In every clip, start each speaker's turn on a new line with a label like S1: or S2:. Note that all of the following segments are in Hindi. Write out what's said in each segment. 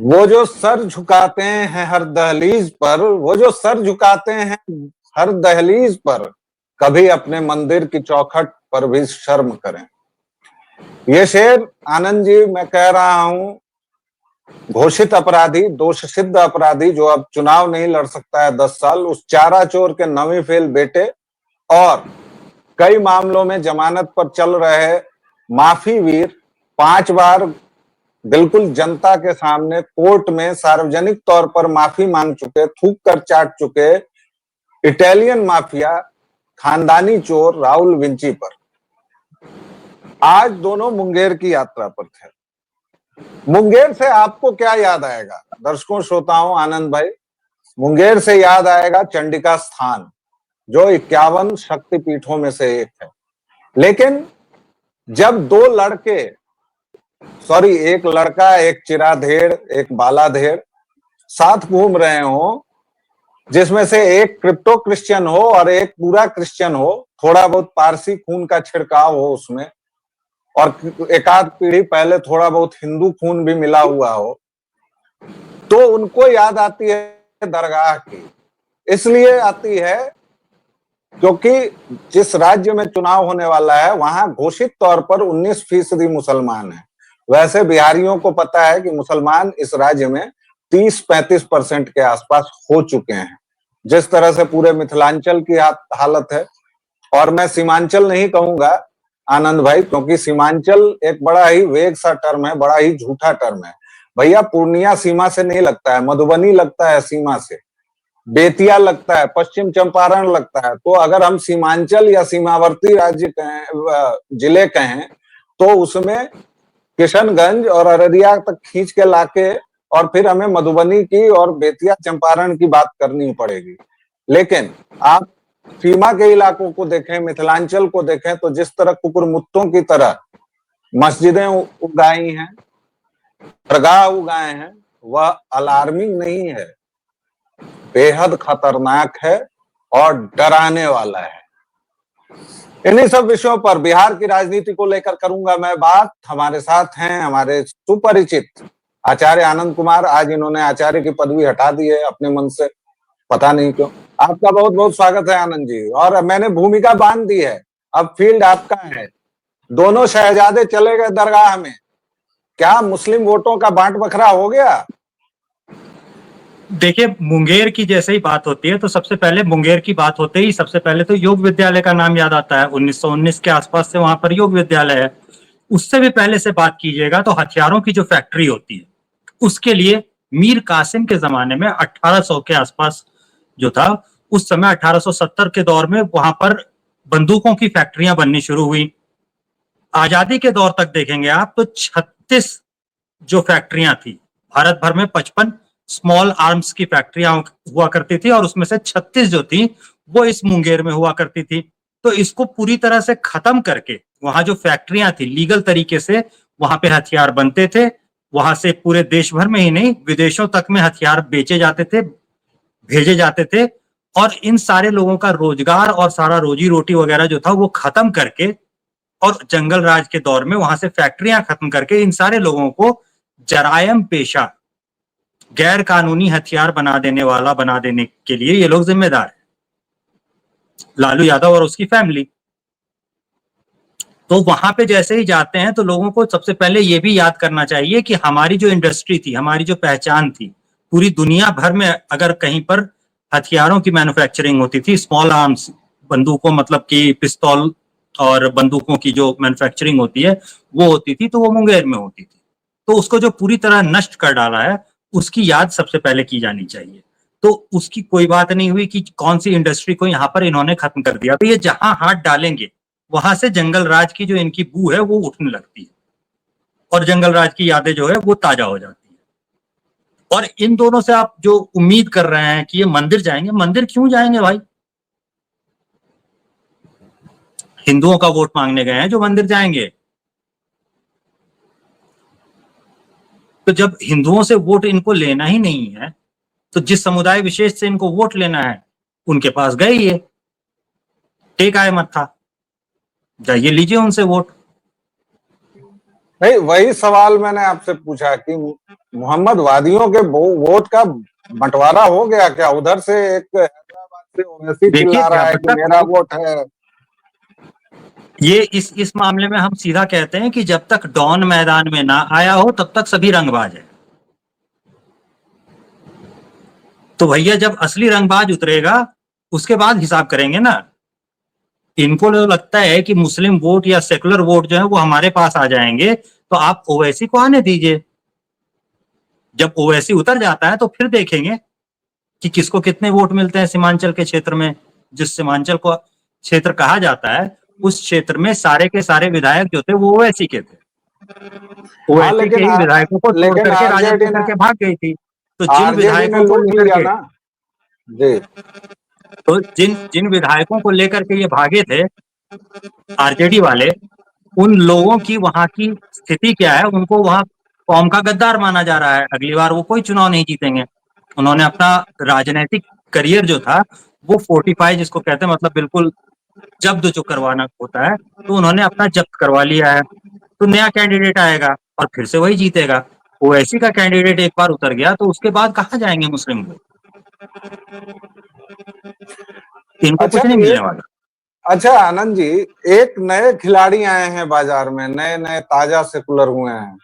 S1: वो जो सर झुकाते हैं हर दहलीज पर, वो जो सर झुकाते हैं हर दहलीज पर, कभी अपने मंदिर की चौखट पर भी शर्म करें। ये शेर आनंद जी मैं कह रहा हूं, घोषित अपराधी, दोष सिद्ध अपराधी जो अब चुनाव नहीं लड़ सकता है 10 साल, उस चारा चोर के नवी फेल बेटे और कई मामलों में जमानत पर चल रहे माफी वीर, 5 बार बिल्कुल जनता के सामने कोर्ट में सार्वजनिक तौर पर माफी मांग चुके, थूक कर चाट चुके इटालियन माफिया खानदानी चोर राहुल विंची पर आज दोनों मुंगेर की यात्रा पर थे। मुंगेर से आपको क्या याद आएगा दर्शकों, श्रोताओं, आनंद भाई? मुंगेर से याद आएगा चंडिका स्थान, जो 51 शक्तिपीठों में से एक है। लेकिन जब एक लड़का, एक चिराधेड़, एक बालाधेड़ साथ घूम रहे हो, जिसमें से एक क्रिप्टो क्रिश्चियन हो और एक पूरा क्रिश्चियन हो, थोड़ा बहुत पारसी खून का छिड़काव हो उसमें, और एकाध पीढ़ी पहले थोड़ा बहुत हिंदू खून भी मिला हुआ हो, तो उनको याद आती है दरगाह की। इसलिए आती है क्योंकि जिस राज्य में चुनाव होने वाला है वहां घोषित तौर पर 19% मुसलमान है। वैसे बिहारियों को पता है कि मुसलमान इस राज्य में 30-35% के आसपास हो चुके हैं, जिस तरह से पूरे मिथिलांचल की हालत है। और मैं सीमांचल नहीं कहूंगा आनंद भाई, क्योंकि सीमांचल एक बड़ा ही वेग सा टर्म है, बड़ा ही झूठा टर्म है। भैया पूर्णिया सीमा से नहीं लगता है, मधुबनी लगता है सीमा से, बेतिया लगता है, पश्चिम चंपारण लगता है। तो अगर हम सीमांचल या सीमावर्ती राज्य कहें, जिले कहें, तो उसमें किशनगंज और अररिया तक खींच के लाके और फिर हमें मधुबनी की और बेतिया चंपारण की बात करनी पड़ेगी। लेकिन आप सीमा के इलाकों को देखें, मिथिलांचल को देखें, तो जिस तरह कुकुरमुत्तों की तरह मस्जिदें उगाई हैं, दरगाह उगाए हैं, वह अलार्मिंग नहीं है, बेहद खतरनाक है और डराने वाला है। इन्हीं सब विषयों पर बिहार की राजनीति को लेकर करूंगा मैं बात। हमारे साथ हैं हमारे सुपरिचित आचार्य आनंद कुमार। आज इन्होंने आचार्य की पदवी हटा दी है अपने मन से, पता नहीं क्यों। आपका बहुत बहुत स्वागत है आनंद जी। और मैंने भूमिका बांध दी है, अब फील्ड आपका है। दोनों शहजादे चले गए दरगाह में, क्या मुस्लिम वोटों का बांट बखरा हो गया?
S2: देखिए, मुंगेर की जैसे ही बात होती है तो सबसे पहले मुंगेर की बात होते ही सबसे पहले तो योग विद्यालय का नाम याद आता है। 1919 के आसपास से वहां पर योग विद्यालय है। उससे भी पहले से बात कीजिएगा तो हथियारों की जो फैक्ट्री होती है उसके लिए मीर कासिम के जमाने में 1800 के आसपास जो था, उस समय 1870 के दौर में वहां पर बंदूकों की फैक्ट्रियां बननी शुरू हुई। आजादी के दौर तक देखेंगे आप तो 36 जो फैक्ट्रियां थी, भारत भर में 55 स्मॉल आर्म्स की फैक्ट्रियां हुआ करती थी और उसमें से 36 जो थी वो इस मुंगेर में हुआ करती थी। तो इसको पूरी तरह से खत्म करके वहां जो फैक्ट्रियां थी लीगल तरीके से वहां पे हथियार बनते थे। वहां से पूरे देश भर में ही नहीं विदेशों तक में हथियार बेचे जाते थे, भेजे जाते थे। और इन सारे लोगों का रोजगार और सारा रोजी रोटी वगैरह जो था वो खत्म करके और जंगल राज के दौर में वहां से फैक्ट्रियां खत्म करके इन सारे लोगों को जरायम पेशा, गैर कानूनी हथियार बना देने के लिए ये लोग जिम्मेदार है, लालू यादव और उसकी फैमिली। तो वहां पे जैसे ही जाते हैं तो लोगों को सबसे पहले ये भी याद करना चाहिए कि हमारी जो इंडस्ट्री थी, हमारी जो पहचान थी, पूरी दुनिया भर में अगर कहीं पर हथियारों की मैन्युफैक्चरिंग होती थी, स्मॉल आर्म्स, बंदूकों मतलब कि पिस्तौल और बंदूकों की जो मैन्युफैक्चरिंग होती है वो होती थी, तो वो मुंगेर में होती थी। तो उसको जो पूरी तरह नष्ट कर डाला है उसकी याद सबसे पहले की जानी चाहिए। तो उसकी कोई बात नहीं हुई कि कौन सी इंडस्ट्री को यहाँ पर इन्होंने खत्म कर दिया। तो ये जहां हाथ डालेंगे वहां से जंगल राज की जो इनकी बू है वो उठने लगती है और जंगल राज की यादें जो है वो ताजा हो जाती है। और इन दोनों से आप जो उम्मीद कर रहे हैं कि ये मंदिर जाएंगे, मंदिर क्यों जाएंगे भाई? हिंदुओं का वोट मांगने गए हैं जो मंदिर जाएंगे। तो जब हिंदुओं से वोट इनको लेना ही नहीं है तो जिस समुदाय विशेष से इनको वोट लेना है उनके पास गए ये, टेक आए मत्था, जाइए लीजिए उनसे वोट।
S1: नहीं, वही सवाल मैंने आपसे पूछा कि मोहम्मद वादियों के वोट का बंटवारा हो गया क्या? उधर से एक हैदराबाद से ओवैसी
S2: देखिए
S1: चिल्ला रहा
S2: जब
S1: है कि
S2: तक
S1: मेरा वोट है।
S2: ये इस मामले में हम सीधा कहते हैं कि जब तक डॉन मैदान में ना आया हो तब तक सभी रंगबाज है। तो भैया जब असली रंगबाज उतरेगा उसके बाद हिसाब करेंगे ना। इनको जो लगता है कि मुस्लिम वोट या सेकुलर वोट जो है वो हमारे पास आ जाएंगे, तो आप ओवैसी को आने दीजिए। जब ओवैसी उतर जाता है तो फिर देखेंगे कि किसको कितने वोट मिलते हैं सीमांचल के क्षेत्र में। जिस सीमांचल को क्षेत्र कहा जाता है उस क्षेत्र में सारे के सारे विधायक जो थे वो ओवैसी के थे।
S1: हाँ,
S2: ओवैसी के ही विधायकों को छोड़
S1: लेकिन
S2: करके राजद
S1: आरजेडी
S2: लेकर
S1: ने
S2: के भाग गई थी। तो जिन
S1: आरजेडी ने
S2: विधायकों को
S1: लूट
S2: लेकर
S1: लिया
S2: के
S1: ना जी।
S2: तो जिन जिन विधायकों को लेकर के ये भागे थे आरजेडी वाले, उन लोगों की वहां की स्थिति क्या है, उनको वहां कौम का गद्दार माना जा रहा है। अगली बार वो कोई चुनाव नहीं जीतेंगे। उन्होंने अपना राजनीतिक करियर जो था वो फोर्टिफाई जिसको कहते हैं, मतलब बिल्कुल जब्त जो करवाना होता है, तो उन्होंने अपना जब्त करवा लिया है। तो नया कैंडिडेट आएगा और फिर से वही जीतेगा। ओवैसी का कैंडिडेट एक बार उतर गया तो उसके बाद कहाँ जाएंगे मुस्लिम लोग? इनको
S1: अच्छा
S2: कुछ नहीं
S1: ये
S2: मिलने वाला।
S1: अच्छा आनंद जी, एक नए खिलाड़ी आए हैं बाजार में, नए नए ताजा सेकुलर हुए हैं।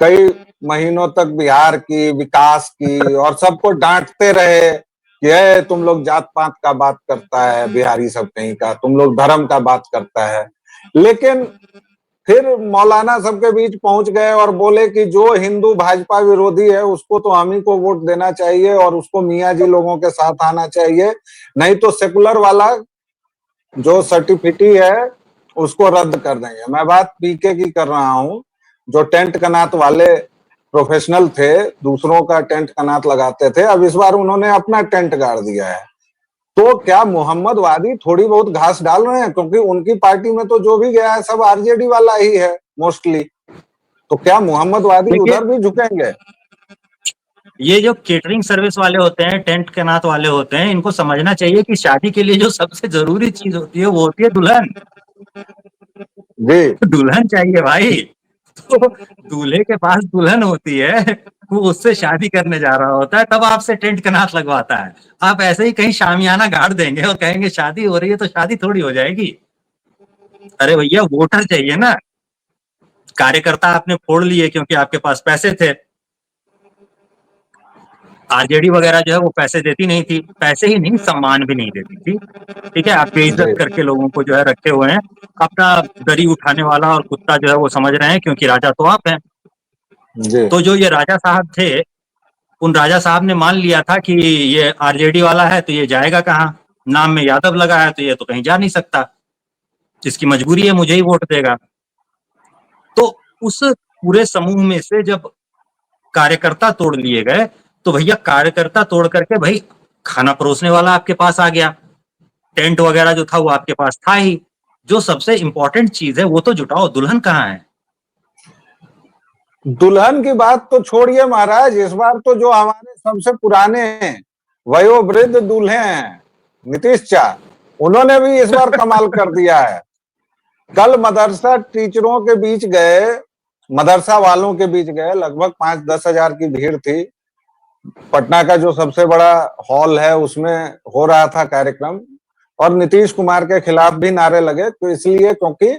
S1: कई महीनों तक बिहार की विकास की और सबको डांटते रहे कि ये तुम लोग जात पात का बात करता है बिहारी सब कहीं का, तुम लोग धर्म का बात करता है। लेकिन फिर मौलाना सबके बीच पहुंच गए और बोले कि जो हिंदू भाजपा विरोधी है उसको तो हम ही को वोट देना चाहिए और उसको मियाँ जी लोगों के साथ आना चाहिए, नहीं तो सेकुलर वाला जो सर्टिफिकेट है उसको रद्द कर देंगे। मैं बात पीके की कर रहा हूं, जो टेंट कनात वाले प्रोफेशनल थे, दूसरों का टेंट कनात लगाते थे, अब इस बार उन्होंने अपना टेंट गाड़ दिया है। तो क्या मोहम्मद वादी थोड़ी बहुत घास डाल रहे हैं? क्योंकि उनकी पार्टी में तो जो भी गया है सब आरजेडी वाला ही है मोस्टली। तो क्या मोहम्मद वादी
S2: देखिए
S1: उधर भी झुकेंगे?
S2: ये जो केटरिंग सर्विस वाले होते हैं, टेंट के नाथ वाले होते हैं, इनको समझना चाहिए कि शादी के लिए जो सबसे जरूरी चीज होती है वो होती है दुल्हन।
S1: जी
S2: दुल्हन चाहिए भाई। तो दूल्हे के पास दुल्हन होती है, वो उससे शादी करने जा रहा होता है, तब आपसे टेंट के नाथ लगवाता है। आप ऐसे ही कहीं शामियाना गाड़ देंगे और कहेंगे शादी हो रही है, तो शादी थोड़ी हो जाएगी। अरे भैया वोटर चाहिए ना। कार्यकर्ता आपने फोड़ लिए क्योंकि आपके पास पैसे थे। आरजेडी वगैरह जो है वो पैसे देती नहीं थी, पैसे ही नहीं सम्मान भी नहीं देती थी। ठीक है, आप बेइज्जत
S1: जी
S2: करके लोगों को जो है रखे हुए हैं। अपना दरी उठाने वाला और कुत्ता जो है वो समझ रहे हैं, क्योंकि राजा तो आप हैं।
S1: जी
S2: तो जो ये राजा साहब थे, उन राजा साहब ने मान लिया था कि ये आरजेडी वाला है तो ये जाएगा कहाँ, नाम में यादव लगा है तो ये तो कहीं जा नहीं सकता, जिसकी मजबूरी है मुझे ही वोट देगा। तो उस पूरे समूह में से जब कार्यकर्ता तोड़ लिए गए, तो भैया कार्यकर्ता तोड़ करके भाई खाना परोसने वाला आपके पास आ गया। टेंट वगैरह जो था वो आपके पास था ही। जो सबसे इंपॉर्टेंट चीज है वो तो जुटाओ, दुल्हन कहाँ है?
S1: दुल्हन की बात तो छोड़िए महाराज, इस बार तो जो हमारे सबसे पुराने वयोवृद्ध दूल्हे हैं नीतीश चा, उन्होंने भी इस बार कमाल कर दिया है। कल मदरसा टीचरों के बीच गए, मदरसा वालों के बीच गए, लगभग 5-10 हजार की भीड़ थी। पटना का जो सबसे बड़ा हॉल है उसमें हो रहा था कार्यक्रम, और नीतीश कुमार के खिलाफ भी नारे लगे। तो इसलिए क्योंकि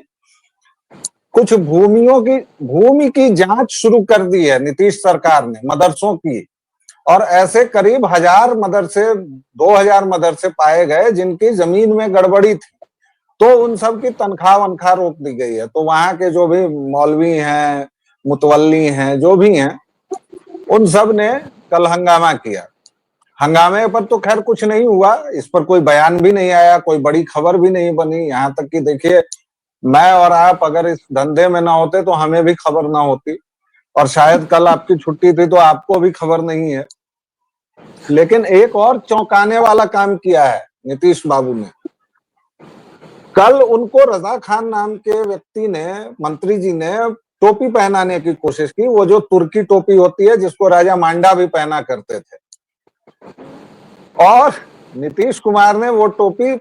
S1: कुछ भूमि की जांच शुरू कर दी है नीतीश सरकार ने मदरसों की, और ऐसे करीब 1000 मदरसे, 2000 मदरसे पाए गए जिनकी जमीन में गड़बड़ी थी। तो उन सब की तनख्वाह वनख्वाह रोक दी गई है। तो वहां के जो भी मौलवी हैं, मुतवल्ली हैं, जो भी हैं, उन सब ने कल हंगामा किया। हंगामे पर तो खैर कुछ नहीं हुआ, इस पर कोई बयान भी नहीं आया, कोई बड़ी खबर भी नहीं बनी। यहाँ तक कि देखिए, मैं और आप अगर इस धंधे में ना होते तो हमें भी खबर ना होती, और शायद कल आपकी छुट्टी थी तो आपको भी खबर नहीं है। लेकिन एक और चौंकाने वाला काम किया है नीतीश बाबू ने। कल उनको रजा खान नाम के व्यक्ति ने, मंत्री जी ने टोपी पहनाने की कोशिश की, वो जो तुर्की टोपी होती है जिसको राजा मांडा भी पहना करते थे, और नीतीश कुमार ने वो टोपी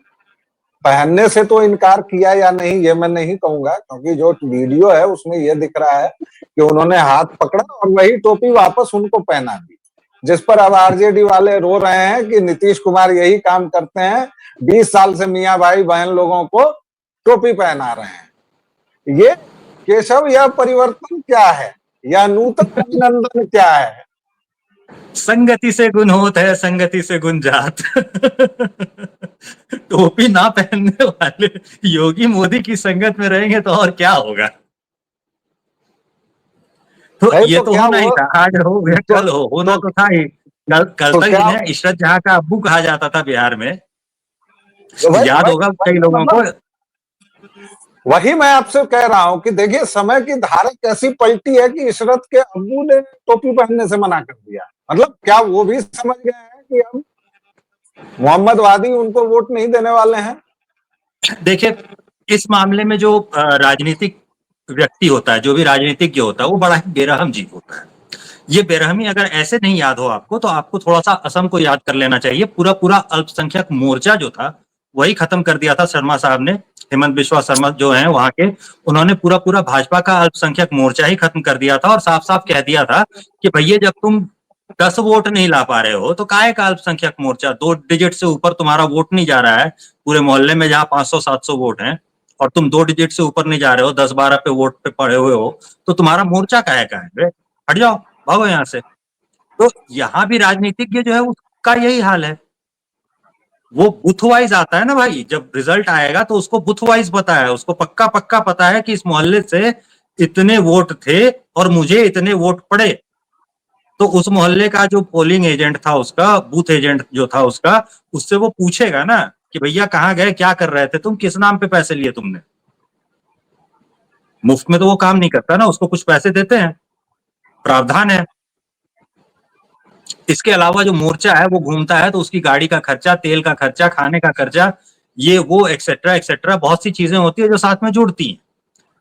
S1: पहनने से तो इनकार किया या नहीं ये मैं नहीं कहूंगा, क्योंकि जो वीडियो है उसमें ये दिख रहा है कि उन्होंने हाथ पकड़ा और वही टोपी वापस उनको पहना दी, जिस पर अब आरजेडी वाले रो रहे हैं कि नीतीश कुमार यही काम करते हैं, 20 साल से मियां भाई बहन लोगों को टोपी पहना रहे हैं। ये केशव, यह परिवर्तन क्या है, यह नूतन अभिनंदन क्या है?
S2: संगति से गुण होत है, संगति से गुण जात। टोपी ना पहनने वाले योगी मोदी की संगत में रहेंगे तो और क्या होगा। तो
S1: नहीं
S2: ये
S1: तो
S2: तो
S1: क्या
S2: होना ही था, आज हो या
S1: तो,
S2: कल हो, होना
S1: तो,
S2: तो था ही। कल
S1: तो
S2: तक
S1: क्या
S2: जिन्हें इशरत जहां का अब्बू कहा जाता था बिहार में,
S1: वही
S2: याद
S1: वही
S2: होगा कई
S1: वही
S2: लोगों को।
S1: मतलब वही मैं आपसे कह रहा हूं कि देखिए समय की धारा कैसी पलटी है कि इशरत के अब्बू ने टोपी पहनने से मना कर दिया। मतलब क्या वो भी समझ गए हैं कि अब मोहम्मद वादी उनको वोट नहीं देने वाले हैं?
S2: देखिए, इस मामले में जो राजनीतिक व्यक्ति होता है, जो भी राजनीतिज्ञ होता है, वो बड़ा ही बेरहम जीव होता है। ये बेरहमी अगर ऐसे नहीं याद हो आपको, तो आपको थोड़ा सा असम को याद कर लेना चाहिए। पूरा पूरा अल्पसंख्यक मोर्चा जो था वही खत्म कर दिया था शर्मा साहब ने। हेमंत बिश्वा शर्मा जो हैं वहां के, उन्होंने पूरा पूरा भाजपा का अल्पसंख्यक मोर्चा ही खत्म कर दिया था और साफ साफ कह दिया था कि भैया जब तुम 10 वोट नहीं ला पा रहे हो तो काहे का अल्पसंख्यक मोर्चा, 2 डिजिट से ऊपर तुम्हारा वोट नहीं जा रहा है पूरे मोहल्ले में जहां 500-700 वोट हैं, और तुम 2 डिजिट से ऊपर नहीं जा रहे हो, 10-12 पे वोट पे पड़े हुए हो, तो तुम्हारा मोर्चा काहे का है? हट जाओ, भागो यहाँ से। तो यहाँ भी राजनीतिज्ञ जो है उसका यही हाल है। वो बूथ वाइज आता है ना भाई, जब रिजल्ट आएगा तो उसको बूथ वाइज पता है, उसको पक्का पक्का पता है कि इस मोहल्ले से इतने वोट थे और मुझे इतने वोट पड़े। तो उस मोहल्ले का जो पोलिंग एजेंट था, उसका बूथ एजेंट जो था उसका, उससे वो पूछेगा ना कि भैया कहाँ गए, क्या कर रहे थे तुम, किस नाम पे पैसे लिए तुमने। मुफ्त में तो वो काम नहीं करता ना, उसको कुछ पैसे देते हैं, प्रावधान है। इसके अलावा जो मोर्चा है वो घूमता है तो उसकी गाड़ी का खर्चा, तेल का खर्चा, खाने का खर्चा, ये वो एक्सेट्रा एक्सेट्रा बहुत सी चीजें होती है जो साथ में जुड़ती हैं।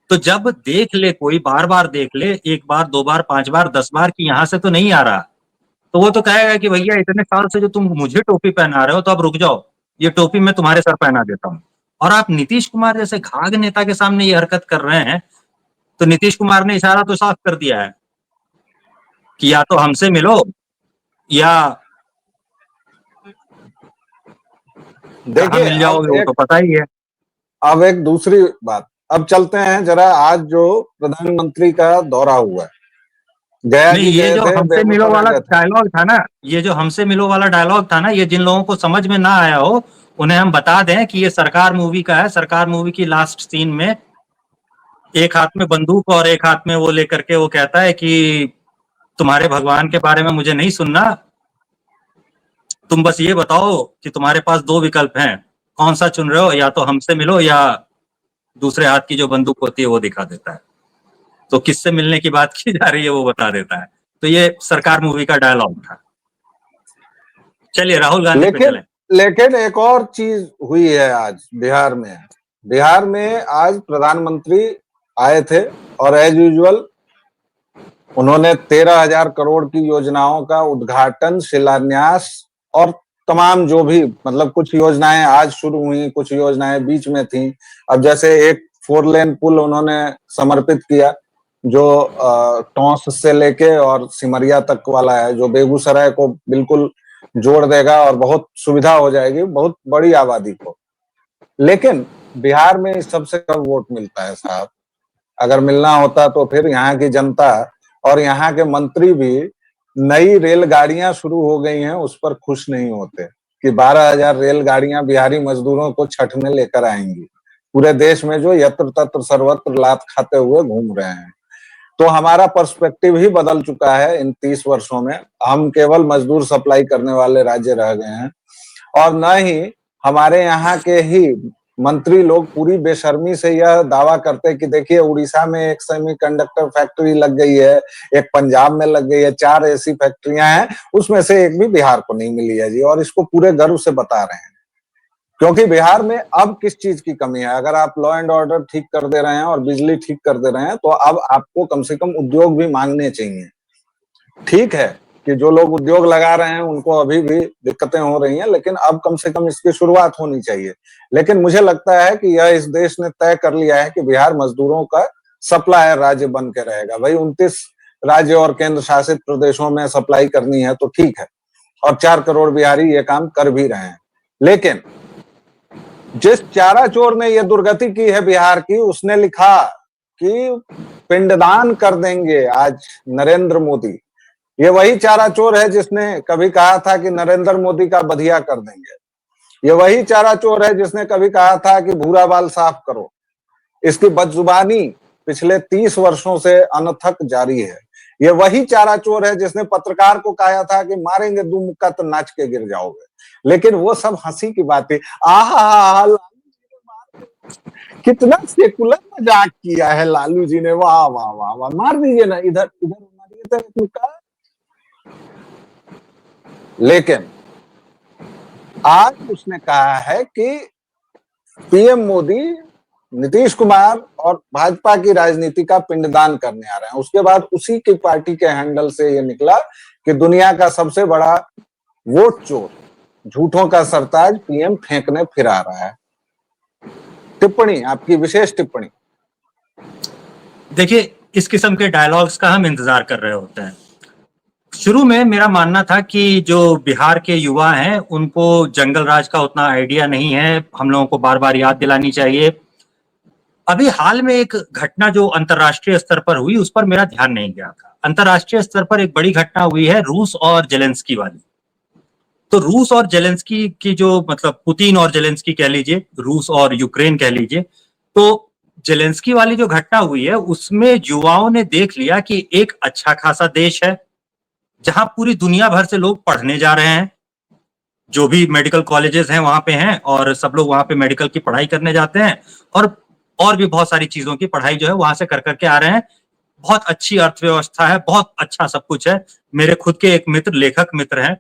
S2: तो जब देख ले कोई, बार बार देख ले, 1 बार 2 बार 5 बार 10 बार कि यहां से तो नहीं आ रहा, तो वो तो कहेगा कि भैया इतने साल से जो तुम मुझे टोपी पहना रहे हो तो अब रुक जाओ, ये टोपी मैं तुम्हारे सर पहना देता हूँ। और आप नीतीश कुमार जैसे घाघ नेता के सामने ये हरकत कर रहे हैं, तो नीतीश कुमार ने इशारा तो साफ कर दिया है कि या तो हमसे मिलो या कहाँ
S1: देखिए
S2: मिल जाओगे वो तो पता ही है।
S1: अब एक दूसरी बात, अब चलते हैं जरा आज जो प्रधानमंत्री का दौरा हुआ है, गया
S2: नहीं,
S1: जी
S2: ये
S1: गए
S2: जो
S1: थे,
S2: हमसे मिलो
S1: बेगूसराय
S2: वाला
S1: गए थे।
S2: डायलॉग था ना, ये जो हमसे मिलो वाला डायलॉग था ना, ये जिन लोगों को समझ में ना आया हो उन्हें हम बता दें कि ये सरकार मूवी का है। सरकार मूवी की लास्ट सीन में एक हाथ में बंदूक और एक हाथ में वो लेकर के वो कहता है कि तुम्हारे भगवान के बारे में मुझे नहीं सुनना, तुम बस ये बताओ कि तुम्हारे पास 2 विकल्प हैं, कौन सा चुन रहे हो, या तो हमसे मिलो या दूसरे हाथ की जो बंदूक होती है वो दिखा देता है। तो किससे मिलने की बात की जा रही है वो बता देता है। तो ये सरकार मूवी का डायलॉग था। चलिए राहुल गांधी पे
S1: लेकिन
S2: चलें।
S1: लेकिन एक और चीज हुई है आज बिहार में। बिहार में आज प्रधानमंत्री आए थे और एज यूजुअल उन्होंने 13,000 करोड़ की योजनाओं का उद्घाटन, शिलान्यास और तमाम जो भी मतलब कुछ योजनाएं आज शुरू हुई, कुछ योजनाएं बीच में थी। अब जैसे एक 4 लेन पुल उन्होंने समर्पित किया जो टोंस से लेके और सिमरिया तक वाला है, जो बेगूसराय को बिल्कुल जोड़ देगा और बहुत सुविधा हो जाएगी बहुत बड़ी आबादी को। लेकिन बिहार में सबसे कम वोट मिलता है साहब। अगर मिलना होता तो फिर यहाँ की जनता और यहाँ के मंत्री भी नई रेलगाड़ियां शुरू हो गई हैं उस पर खुश नहीं होते कि 12,000 रेलगाड़ियां बिहारी मजदूरों को छठ में लेकर आएंगी, पूरे देश में जो यत्र तत्र सर्वत्र लात खाते हुए घूम रहे हैं। तो हमारा पर्सपेक्टिव ही बदल चुका है इन 30 वर्षों में। हम केवल मजदूर सप्लाई करने वाले राज्य रह गए हैं और न ही हमारे यहाँ के ही मंत्री लोग पूरी बेशर्मी से यह दावा करते हैं कि देखिए उड़ीसा में एक सेमीकंडक्टर फैक्ट्री लग गई है, एक पंजाब में लग गई है, 4 ऐसी फैक्ट्रियां हैं, उसमें से एक भी बिहार को नहीं मिली है जी। और इसको पूरे गर्व से बता रहे हैं क्योंकि बिहार में अब किस चीज की कमी है। अगर आप लॉ एंड ऑर्डर ठीक कर दे रहे हैं और बिजली ठीक कर दे रहे हैं तो अब आपको कम से कम उद्योग भी मांगने चाहिए। ठीक है, कि जो लोग उद्योग लगा रहे हैं उनको अभी भी दिक्कतें हो रही हैं, लेकिन अब कम से कम इसकी शुरुआत होनी चाहिए। लेकिन मुझे लगता है कि यह इस देश ने तय कर लिया है कि बिहार मजदूरों का सप्लायर राज्य बन के रहेगा। भाई 29 राज्य और केंद्र शासित प्रदेशों में सप्लाई करनी है तो ठीक है, और 4 करोड़ बिहारी ये काम कर भी रहे हैं। लेकिन जिस चारा चोर ने यह दुर्गति की है बिहार की, उसने लिखा कि पिंडदान कर देंगे आज नरेंद्र मोदी। ये वही चारा चोर है जिसने कभी कहा था कि नरेंद्र मोदी का बधिया कर देंगे। ये वही चारा चोर है जिसने कभी कहा था कि भूरा बाल साफ करो। इसकी बदजुबानी पिछले 30 वर्षों से अनथक जारी है। ये वही चारा चोर है जिसने पत्रकार को कहा था कि मारेंगे 2 मुक्का तो नाच के गिर जाओगे। लेकिन वो सब हंसी की बातें। आहा, कितना सेकुलर मजाक किया है लालू जी ने। वाह वाह वाह वाह, मार दीजिए ना, इधर इधर मारिए तो एक मुक्का। लेकिन आज उसने कहा है कि पीएम मोदी नीतीश कुमार और भाजपा की राजनीति का पिंडदान करने आ रहे हैं। उसके बाद उसी की पार्टी के हैंडल से ये निकला कि दुनिया का सबसे बड़ा वोट चोर, झूठों का सरताज पीएम फेंकने फिर आ रहा है। टिप्पणी, आपकी विशेष टिप्पणी।
S2: देखिए, इस किस्म के डायलॉग्स का हम इंतजार कर रहे होते हैं। शुरू में मेरा मानना था कि जो बिहार के युवा हैं उनको जंगल राज का उतना आइडिया नहीं है, हम लोगों को बार बार याद दिलानी चाहिए। अभी हाल में एक घटना जो अंतर्राष्ट्रीय स्तर पर हुई उस पर मेरा ध्यान नहीं गया था। अंतर्राष्ट्रीय स्तर पर एक बड़ी घटना हुई है रूस और जेलेंस्की वाली। तो रूस और जेलेंस्की की जो मतलब पुतिन और जेलेंस्की कह लीजिए, रूस और यूक्रेन कह लीजिए, तो जेलेंस्की वाली जो घटना हुई है उसमें युवाओं ने देख लिया कि एक अच्छा खासा देश है जहां पूरी दुनिया भर से लोग पढ़ने जा रहे हैं, जो भी मेडिकल कॉलेजेस हैं वहां पे हैं और सब लोग वहां पे मेडिकल की पढ़ाई करने जाते हैं और भी बहुत सारी चीजों की पढ़ाई जो है वहां से कर करके आ रहे हैं। बहुत अच्छी अर्थव्यवस्था है, बहुत अच्छा सब कुछ है। मेरे खुद के एक मित्र, लेखक मित्र हैं,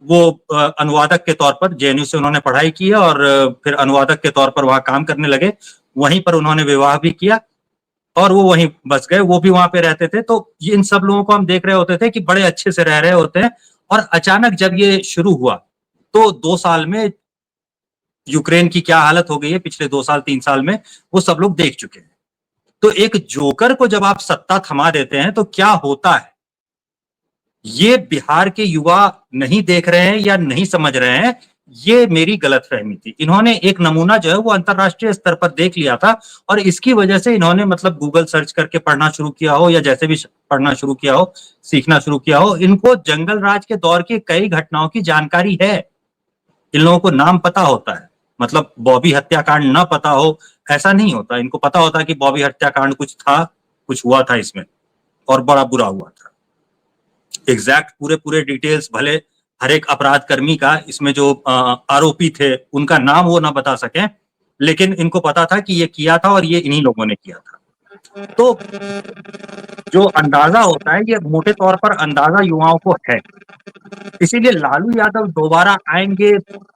S2: वो अनुवादक के तौर पर जेएनयू से उन्होंने पढ़ाई की है और फिर अनुवादक के तौर पर वहां काम करने लगे। वहीं पर उन्होंने विवाह भी किया और वो वहीं बस गए, वो भी वहां पे रहते थे। तो इन सब लोगों को हम देख रहे होते थे कि बड़े अच्छे से रह रहे होते हैं, और अचानक जब ये शुरू हुआ तो 2 साल में यूक्रेन की क्या हालत हो गई है पिछले 2 साल 3 साल में वो सब लोग देख चुके हैं। तो एक जोकर को जब आप सत्ता थमा देते हैं तो क्या होता है, ये बिहार के युवा नहीं देख रहे हैं या नहीं समझ रहे हैं। ये मेरी गलतफहमी थी। इन्होंने एक नमूना जो है वो अंतरराष्ट्रीय स्तर पर देख लिया था और इसकी वजह से इन्होंने मतलब गूगल सर्च करके पढ़ना शुरू किया हो या जैसे भी पढ़ना शुरू किया हो, सीखना शुरू किया हो। इनको जंगल राज के दौर की कई घटनाओं की जानकारी है। इन लोगों को नाम पता होता है। मतलब बॉबी हत्याकांड ना पता हो ऐसा नहीं होता। इनको पता होता है कि बॉबी हत्याकांड कुछ था, कुछ हुआ था इसमें और बड़ा बुरा हुआ था। एग्जैक्ट पूरे पूरे डिटेल्स भले हर एक अपराध कर्मी का, इसमें जो आरोपी थे उनका नाम वो ना बता सके, लेकिन इनको पता था कि ये किया था और ये इन्हीं लोगों ने किया था। तो जो अंदाजा होता है ये मोटे तौर पर अंदाजा युवाओं को है। इसीलिए लालू यादव दोबारा आएंगे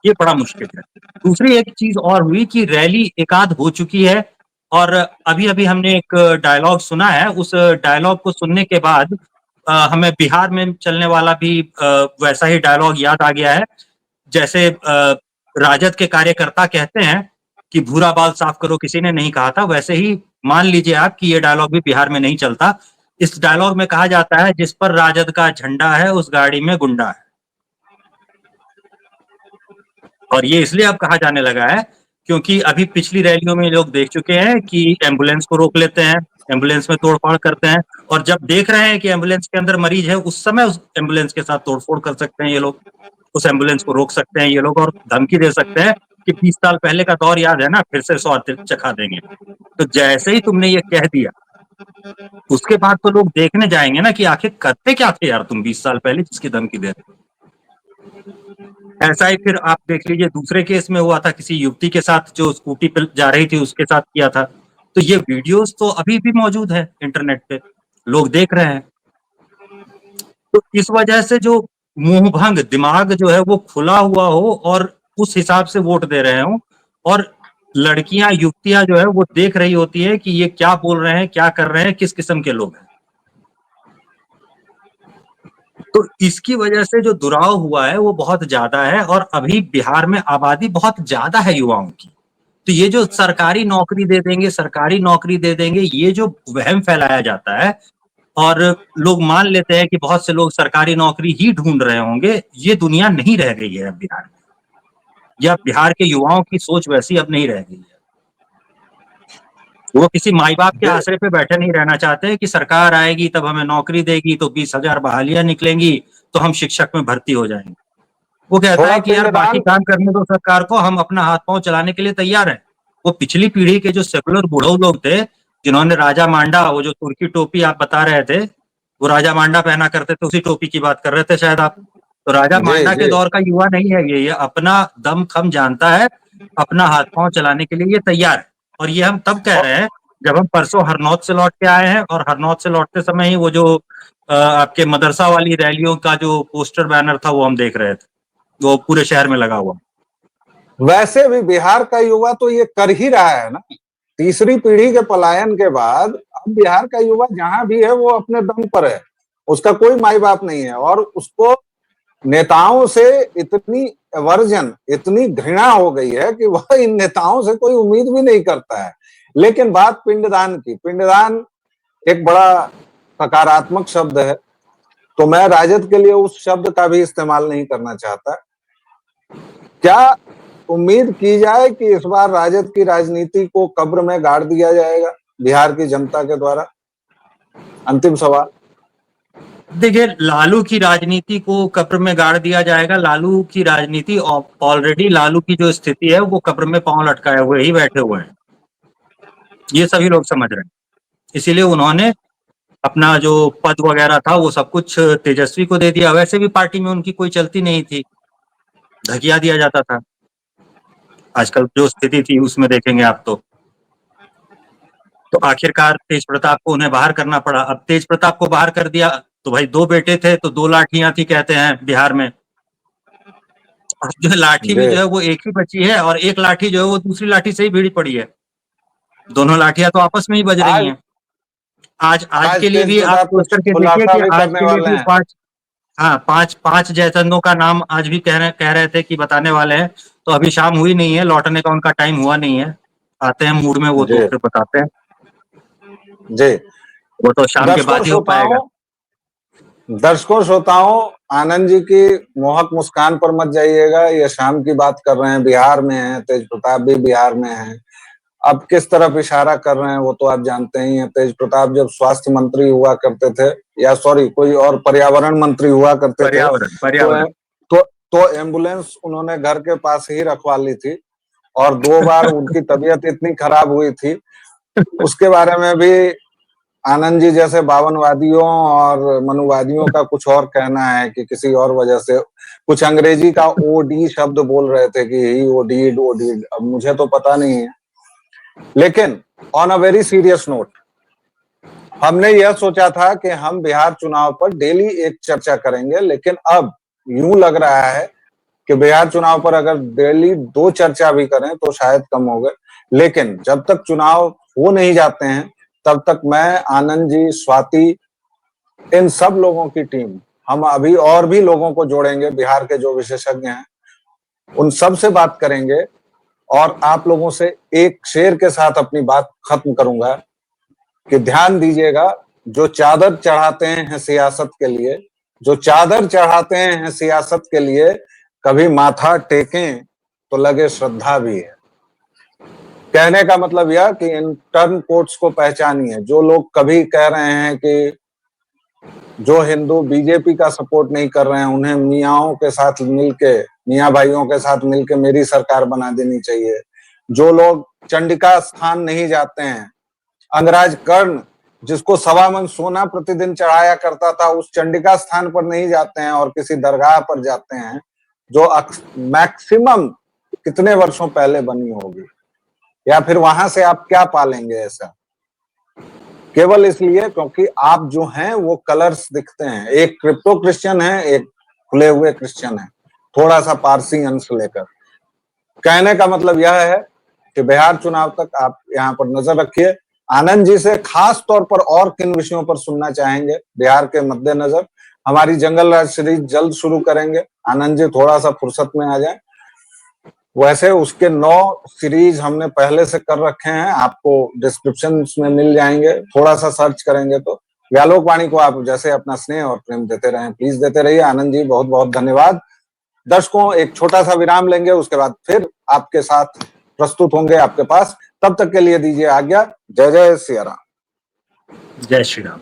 S2: ये बड़ा मुश्किल है। दूसरी एक चीज और हुई कि रैली एकाध हो चुकी है और अभी अभी हमने एक डायलॉग सुना है। उस डायलॉग को सुनने के बाद हमें बिहार में चलने वाला भी वैसा ही डायलॉग याद आ गया है। जैसे राजद के कार्यकर्ता कहते हैं कि भूरा बाल साफ करो, किसी ने नहीं कहा था, वैसे ही मान लीजिए आप कि ये डायलॉग भी बिहार में नहीं चलता। इस डायलॉग में कहा जाता है जिस पर राजद का झंडा है उस गाड़ी में गुंडा है। और ये इसलिए अब कहा जाने लगा है क्योंकि अभी पिछली रैलियों में लोग देख चुके हैं कि एम्बुलेंस को रोक लेते हैं, एम्बुलेंस में तोड़फोड़ करते हैं, और जब देख रहे हैं कि एम्बुलेंस के अंदर मरीज है उस समय उस एम्बुलेंस के साथ तोड़फोड़ कर सकते हैं ये लोग। उस एम्बुलेंस को रोक सकते हैं ये लोग और धमकी दे सकते हैं कि 20 साल पहले का दौर याद है ना, फिर से स्वाद चखा देंगे। तो जैसे ही तुमने ये कह दिया उसके बाद तो लोग देखने जाएंगे ना कि आखिर करते क्या थे यार तुम 20 साल पहले जिसकी धमकी दे रहे। ऐसा ही फिर आप देख लीजिए दूसरे केस में हुआ था, किसी युवती के साथ जो स्कूटी पे जा रही थी उसके साथ किया था। तो ये वीडियोस तो अभी भी मौजूद है इंटरनेट पे, लोग देख रहे हैं। तो इस वजह से जो मुंहभंग दिमाग जो है वो खुला हुआ हो और उस हिसाब से वोट दे रहे हो, और लड़कियां युवतियां जो है वो देख रही होती है कि ये क्या बोल रहे हैं, क्या कर रहे हैं, किस किस्म के लोग हैं। तो इसकी वजह से जो दुराव हुआ है वो बहुत ज्यादा है, और अभी बिहार में आबादी बहुत ज्यादा है युवाओं की। तो ये जो सरकारी नौकरी दे देंगे, सरकारी नौकरी दे देंगे, ये जो वहम फैलाया जाता है और लोग मान लेते हैं कि बहुत से लोग सरकारी नौकरी ही ढूंढ रहे होंगे, ये दुनिया नहीं रह गई है अब बिहार में, या बिहार के युवाओं की सोच वैसी अब नहीं रह गई है। वो किसी माई बाप के आसरे पे बैठे नहीं रहना चाहते कि सरकार आएगी तब हमें नौकरी देगी, तो 20,000 बहालियां निकलेंगी तो हम शिक्षक में भर्ती हो जाएंगे। वो कहता
S1: थोड़ा
S2: है कि यार बाकी
S1: पिंडदान।
S2: काम करने दो सरकार को, हम अपना हाथ पांव चलाने के लिए तैयार हैं। वो पिछली पीढ़ी के जो सेकुलर बुढ़ऊ लोग थे, जिन्होंने राजा मांडा, वो जो तुर्की टोपी आप बता रहे थे, वो राजा मांडा पहना करते थे, उसी टोपी की बात कर रहे थे शायद आप। तो राजा
S1: जी
S2: मांडा के
S1: जी।
S2: दौर का युवा नहीं है ये अपना दम खम जानता है, अपना हाथ पांव चलाने के लिए ये तैयार है। और ये हम तब कह
S1: और
S2: रहे हैं जब हम परसों हरनौत से लौट के आए हैं, और हरनौत से लौटते समय ही वो जो आपके मदरसा वाली रैलियों का जो पोस्टर बैनर था वो हम देख रहे थे, वो पूरे शहर में लगा हुआ।
S1: वैसे भी बिहार का युवा तो ये कर ही रहा है ना। तीसरी पीढ़ी के पलायन के बाद अब बिहार का युवा जहां भी है वो अपने दम पर है, उसका कोई माई बाप नहीं है, और उसको नेताओं से इतनी वर्जन, इतनी घृणा हो गई है कि वह इन नेताओं से कोई उम्मीद भी नहीं करता है। लेकिन बात पिंडदान की, पिंडदान एक बड़ा सकारात्मक शब्द है, तो मैं राजद के लिए उस शब्द का भी इस्तेमाल नहीं करना चाहता। क्या उम्मीद की जाए कि इस बार राजद की राजनीति को कब्र में गाड़ दिया जाएगा बिहार की जनता के द्वारा? अंतिम सवाल।
S2: देखिए, लालू की राजनीति को कब्र में गाड़ दिया जाएगा? लालू की राजनीति ऑलरेडी, लालू की जो स्थिति है वो कब्र में पांव लटकाए हुए ही बैठे हुए हैं, ये सभी लोग समझ रहे हैं। इसीलिए उन्होंने अपना जो पद वगैरह था वो सब कुछ तेजस्वी को दे दिया। वैसे भी पार्टी में उनकी कोई चलती नहीं थी, धकिया दिया जाता था। आजकल जो स्थिति थी उसमें देखेंगे आप तो आखिरकार तेज प्रताप को उन्हें बाहर करना पड़ा। अब तेज प्रताप को बाहर कर दिया तो भाई 2 बेटे थे तो 2 लाठियां थी कहते हैं बिहार में। अब जो लाठी भी जो है वो एक ही बची है, और एक लाठी जो है वो दूसरी लाठी से ही भिड़ी पड़ी है। दोनों लाठियां तो आपस में ही बज रही
S1: आज
S2: हैं। आज के लिए
S1: तेज
S2: भी आप
S1: प्रताप
S2: सोच
S1: कुछ
S2: करके देखिए
S1: खुलासा
S2: कि
S1: भी
S2: आज
S1: करने
S2: के लिए
S1: वाले
S2: भी
S1: हैं।
S2: 5, हाँ, 5 जयचंदों का नाम आज भी कह रहे थे कि बताने वाले हैं। तो अभी शाम हुई नहीं है, लौटने का उनका टाइम हुआ नहीं है। आते हैं मूड में वो
S1: जी
S2: तो फिर बताते हैं।
S1: जी।
S2: वो तो शाम के
S1: दर्शकों
S2: बाद ही हो पाएगा।
S1: श्रोताओं, दर्शकों श्रोताओं, आनंद जी की मोहक मुस्कान पर मत जाइएगा। ये शाम की बात कर रहे हैं, बिहार में है, तेज प्रताप भी बिहार में है। अब किस तरफ इशारा कर रहे हैं वो तो आप जानते ही हैं। तेज प्रताप जब स्वास्थ्य मंत्री हुआ करते थे, या सॉरी कोई और पर्यावरण मंत्री हुआ करते थे,
S2: पर्यावरण,
S1: तो
S2: पर्यावरण।
S1: तो एम्बुलेंस उन्होंने घर के पास ही रखवा ली थी, और 2 बार उनकी तबीयत इतनी खराब हुई थी। उसके बारे में भी आनंद जी जैसे बावनवादियों और मनुवादियों का कुछ और कहना है कि किसी और वजह से कुछ अंग्रेजी का ओडी शब्द बोल रहे थे कि ही ओडीड ओडीड, अब मुझे तो पता नहीं है। लेकिन on a very serious note, हमने यह सोचा था कि हम बिहार चुनाव पर डेली एक चर्चा करेंगे, लेकिन अब यूं लग रहा है कि बिहार चुनाव पर अगर डेली 2 चर्चा भी करें तो शायद कम हो गए। लेकिन जब तक चुनाव हो नहीं जाते हैं तब तक मैं, आनंद जी, स्वाति, इन सब लोगों की टीम, हम अभी और भी लोगों को जोड़ेंगे, बिहार के जो विशेषज्ञ हैं उन सब से बात करेंगे। और आप लोगों से एक शेर के साथ अपनी बात खत्म करूंगा कि ध्यान दीजिएगा, जो चादर चढ़ाते हैं सियासत के लिए, जो चादर चढ़ाते हैं सियासत के लिए, कभी माथा टेकें तो लगे श्रद्धा भी है। कहने का मतलब यह कि इन टर्म कोट्स को पहचानिए। जो लोग कभी कह रहे हैं कि जो हिंदू बीजेपी का सपोर्ट नहीं कर रहे हैं उन्हें मियाओं के साथ मिलके, मियाँ भाइयों के साथ मिलके मेरी सरकार बना देनी चाहिए। जो लोग चंडिका स्थान नहीं जाते हैं, अंगराज कर्ण जिसको 1.25 मन सोना प्रतिदिन चढ़ाया करता था, उस चंडिका स्थान पर नहीं जाते हैं और किसी दरगाह पर जाते हैं जो मैक्सिमम कितने वर्षों पहले बनी होगी, या फिर वहां से आप क्या पालेंगे ऐसा, केवल इसलिए क्योंकि आप जो हैं वो कलर्स दिखते हैं। एक क्रिप्टो क्रिश्चियन है, एक खुले हुए क्रिश्चियन है, थोड़ा सा पारसी अंश लेकर। कहने का मतलब यह है कि बिहार चुनाव तक आप यहाँ पर नजर रखिए। आनंद जी से खास तौर पर और किन विषयों पर सुनना चाहेंगे बिहार के मद्देनजर, हमारी जंगल राज सीरीज जल्द शुरू करेंगे। आनंद जी थोड़ा सा फुर्सत में आ जाए। वैसे उसके 9 सीरीज हमने पहले से कर रखे हैं, आपको डिस्क्रिप्शन में मिल जाएंगे, थोड़ा सा सर्च करेंगे तो। व्यालोक वाणी को आप जैसे अपना स्नेह और प्रेम देते रहें, प्लीज देते रहिए। आनंद जी बहुत बहुत धन्यवाद। दर्शकों एक छोटा सा विराम लेंगे, उसके बाद फिर आपके साथ प्रस्तुत होंगे आपके पास। तब तक के लिए दीजिए आज्ञा। जय जय सिया राम।
S2: जय श्री राम।